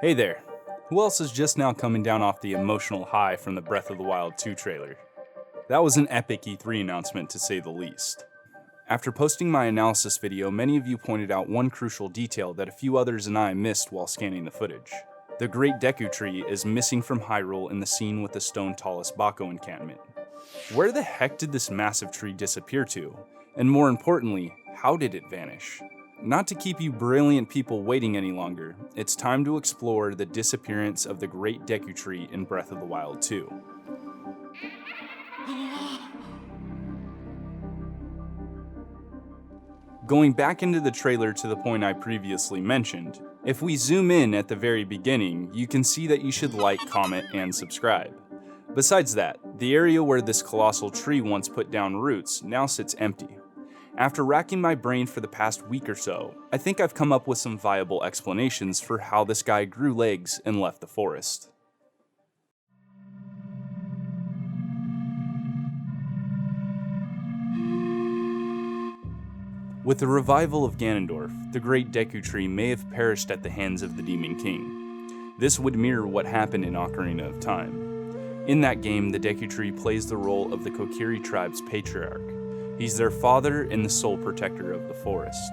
Hey there, who else is just now coming down off the emotional high from the Breath of the Wild 2 trailer? That was an epic E3 announcement to say the least. After posting my analysis video, many of you pointed out one crucial detail that a few others and I missed while scanning the footage. The Great Deku Tree is missing from Hyrule in the scene with the Stone Tallest Bako encampment. Where the heck did this massive tree disappear to? And more importantly, how did it vanish? Not to keep you brilliant people waiting any longer, it's time to explore the disappearance of the Great Deku Tree in Breath of the Wild 2. Going back into the trailer to the point I previously mentioned, if we zoom in at the very beginning, you can see that you should like, comment, and subscribe. Besides that, the area where this colossal tree once put down roots now sits empty. After racking my brain for the past week or so, I think I've come up with some viable explanations for how this guy grew legs and left the forest. With the revival of Ganondorf, the Great Deku Tree may have perished at the hands of the Demon King. This would mirror what happened in Ocarina of Time. In that game, the Deku Tree plays the role of the Kokiri tribe's patriarch. He's their father and the sole protector of the forest.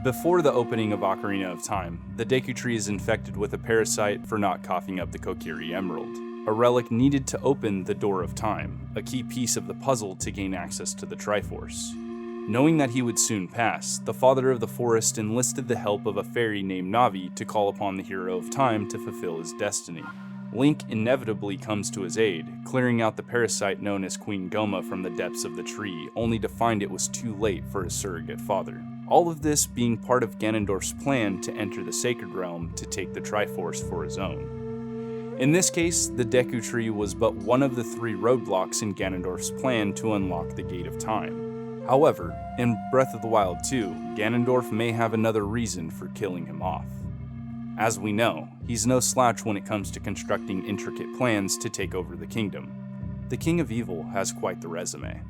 Before the opening of Ocarina of Time, the Deku Tree is infected with a parasite for not coughing up the Kokiri Emerald, a relic needed to open the Door of Time, a key piece of the puzzle to gain access to the Triforce. Knowing that he would soon pass, the father of the forest enlisted the help of a fairy named Navi to call upon the Hero of Time to fulfill his destiny. Link inevitably comes to his aid, clearing out the parasite known as Queen Goma from the depths of the tree, only to find it was too late for his surrogate father. All of this being part of Ganondorf's plan to enter the Sacred Realm to take the Triforce for his own. In this case, the Deku Tree was but one of the 3 roadblocks in Ganondorf's plan to unlock the Gate of Time. However, in Breath of the Wild 2, Ganondorf may have another reason for killing him off. As we know, he's no slouch when it comes to constructing intricate plans to take over the kingdom. The King of Evil has quite the resume.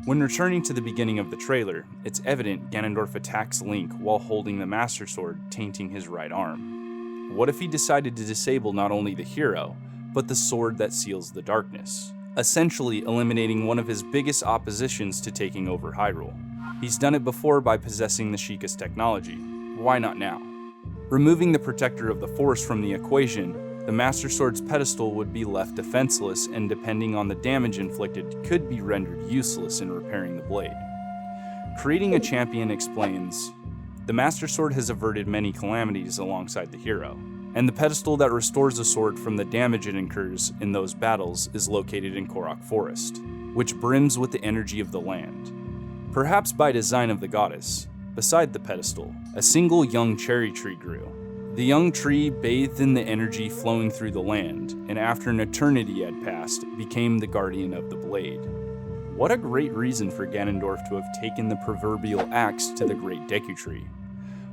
When returning to the beginning of the trailer, it's evident Ganondorf attacks Link while holding the Master Sword, tainting his right arm. What if he decided to disable not only the hero, but the sword that seals the darkness, essentially eliminating one of his biggest oppositions to taking over Hyrule? He's done it before by possessing the Sheikah's technology. Why not now? Removing the Protector of the Forest from the equation, the Master Sword's pedestal would be left defenseless and, depending on the damage inflicted, could be rendered useless in repairing the blade. Creating a champion explains, the Master Sword has averted many calamities alongside the hero, and the pedestal that restores the sword from the damage it incurs in those battles is located in Korok Forest, which brims with the energy of the land. Perhaps by design of the goddess, beside the pedestal, a single young cherry tree grew. The young tree bathed in the energy flowing through the land, and after an eternity had passed, became the guardian of the blade. What a great reason for Ganondorf to have taken the proverbial axe to the Great Deku Tree.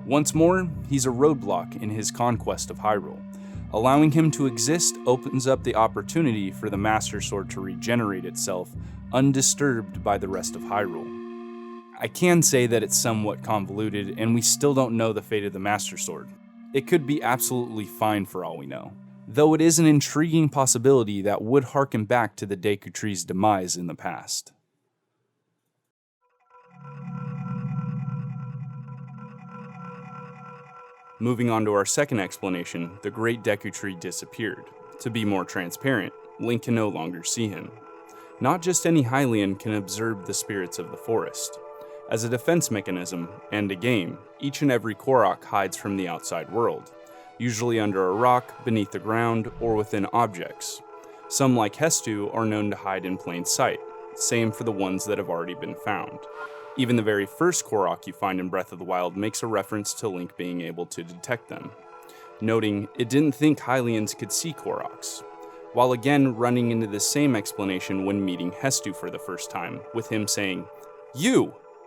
Once more, he's a roadblock in his conquest of Hyrule. Allowing him to exist opens up the opportunity for the Master Sword to regenerate itself, undisturbed by the rest of Hyrule. I can say that it's somewhat convoluted, and we still don't know the fate of the Master Sword. It could be absolutely fine for all we know, though it is an intriguing possibility that would harken back to the Deku Tree's demise in the past. Moving on to our second explanation, the Great Deku Tree disappeared. To be more transparent, Link can no longer see him. Not just any Hylian can observe the spirits of the forest. As a defense mechanism, and a game, each and every Korok hides from the outside world, usually under a rock, beneath the ground, or within objects. Some, like Hestu, are known to hide in plain sight, same for the ones that have already been found. Even the very first Korok you find in Breath of the Wild makes a reference to Link being able to detect them, noting it didn't think Hylians could see Koroks, while again running into the same explanation when meeting Hestu for the first time, with him saying,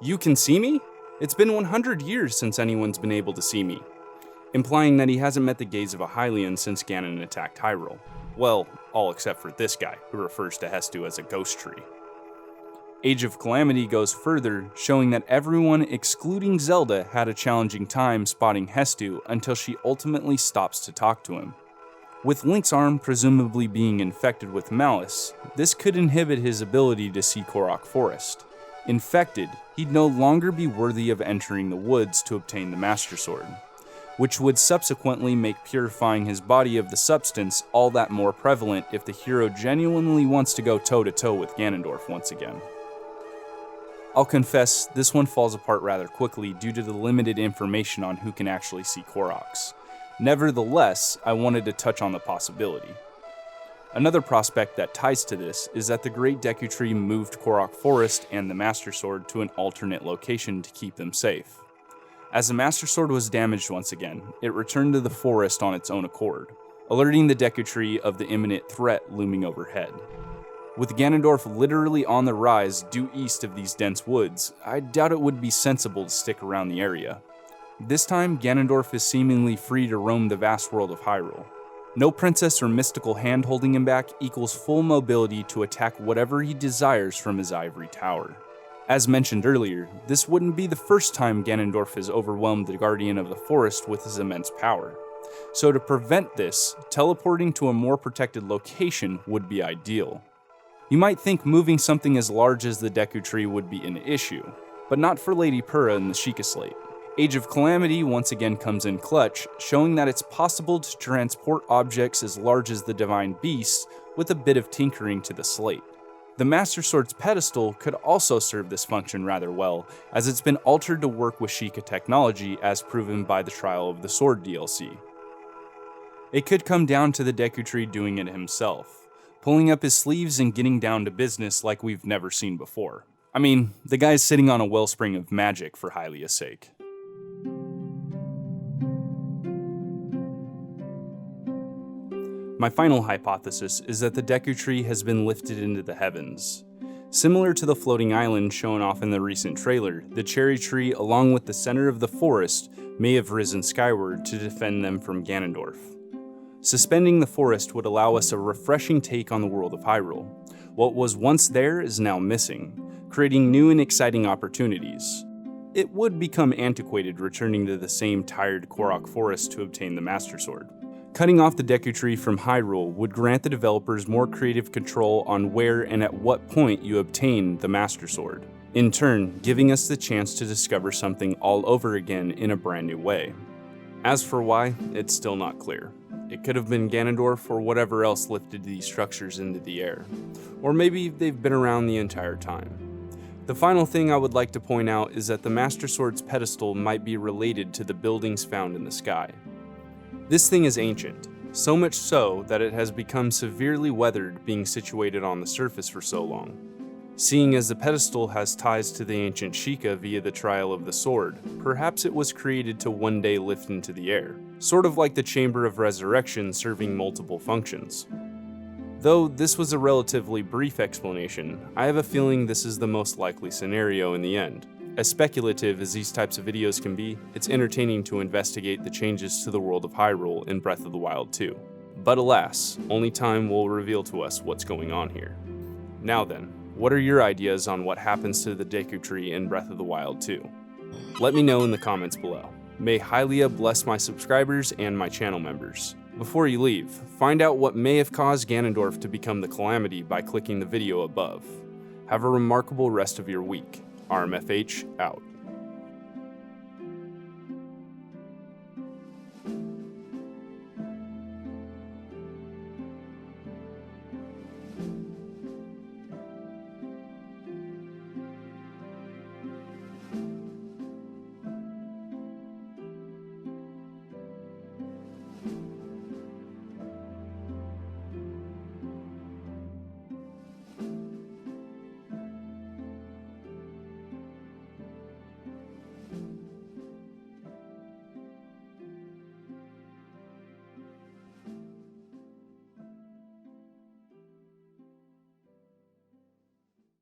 You can see me? It's been 100 years since anyone's been able to see me," implying that he hasn't met the gaze of a Hylian since Ganon attacked Hyrule. Well, all except for this guy, who refers to Hestu as a ghost tree. Age of Calamity goes further, showing that everyone excluding Zelda had a challenging time spotting Hestu until she ultimately stops to talk to him. With Link's arm presumably being infected with malice, this could inhibit his ability to see Korok Forest. Infected, he'd no longer be worthy of entering the woods to obtain the Master Sword, which would subsequently make purifying his body of the substance all that more prevalent if the hero genuinely wants to go toe-to-toe with Ganondorf once again. I'll confess, this one falls apart rather quickly due to the limited information on who can actually see Koroks. Nevertheless, I wanted to touch on the possibility. Another prospect that ties to this is that the Great Deku Tree moved Korok Forest and the Master Sword to an alternate location to keep them safe. As the Master Sword was damaged once again, it returned to the forest on its own accord, alerting the Deku Tree of the imminent threat looming overhead. With Ganondorf literally on the rise due east of these dense woods, I doubt it would be sensible to stick around the area. This time, Ganondorf is seemingly free to roam the vast world of Hyrule. No princess or mystical hand holding him back equals full mobility to attack whatever he desires from his ivory tower. As mentioned earlier, this wouldn't be the first time Ganondorf has overwhelmed the Guardian of the Forest with his immense power. So to prevent this, teleporting to a more protected location would be ideal. You might think moving something as large as the Deku Tree would be an issue, but not for Lady Purah and the Sheikah Slate. Age of Calamity once again comes in clutch, showing that it's possible to transport objects as large as the Divine Beast with a bit of tinkering to the slate. The Master Sword's pedestal could also serve this function rather well, as it's been altered to work with Sheikah technology as proven by the Trial of the Sword DLC. It could come down to the Deku Tree doing it himself, pulling up his sleeves and getting down to business like we've never seen before. I mean, the guy's sitting on a wellspring of magic for Hylia's sake. My final hypothesis is that the Deku Tree has been lifted into the heavens. Similar to the floating island shown off in the recent trailer, the cherry tree along with the center of the forest may have risen skyward to defend them from Ganondorf. Suspending the forest would allow us a refreshing take on the world of Hyrule. What was once there is now missing, creating new and exciting opportunities. It would become antiquated returning to the same tired Korok Forest to obtain the Master Sword. Cutting off the Deku Tree from Hyrule would grant the developers more creative control on where and at what point you obtain the Master Sword, in turn giving us the chance to discover something all over again in a brand new way. As for why, it's still not clear. It could have been Ganondorf or whatever else lifted these structures into the air, or maybe they've been around the entire time. The final thing I would like to point out is that the Master Sword's pedestal might be related to the buildings found in the sky. This thing is ancient, so much so that it has become severely weathered being situated on the surface for so long. Seeing as the pedestal has ties to the ancient Sheikah via the Trial of the Sword, perhaps it was created to one day lift into the air, sort of like the Chamber of Resurrection serving multiple functions. Though this was a relatively brief explanation, I have a feeling this is the most likely scenario in the end. As speculative as these types of videos can be, it's entertaining to investigate the changes to the world of Hyrule in Breath of the Wild 2. But alas, only time will reveal to us what's going on here. Now then, what are your ideas on what happens to the Deku Tree in Breath of the Wild 2? Let me know in the comments below. May Hylia bless my subscribers and my channel members. Before you leave, find out what may have caused Ganondorf to become the Calamity by clicking the video above. Have a remarkable rest of your week. RMFH out.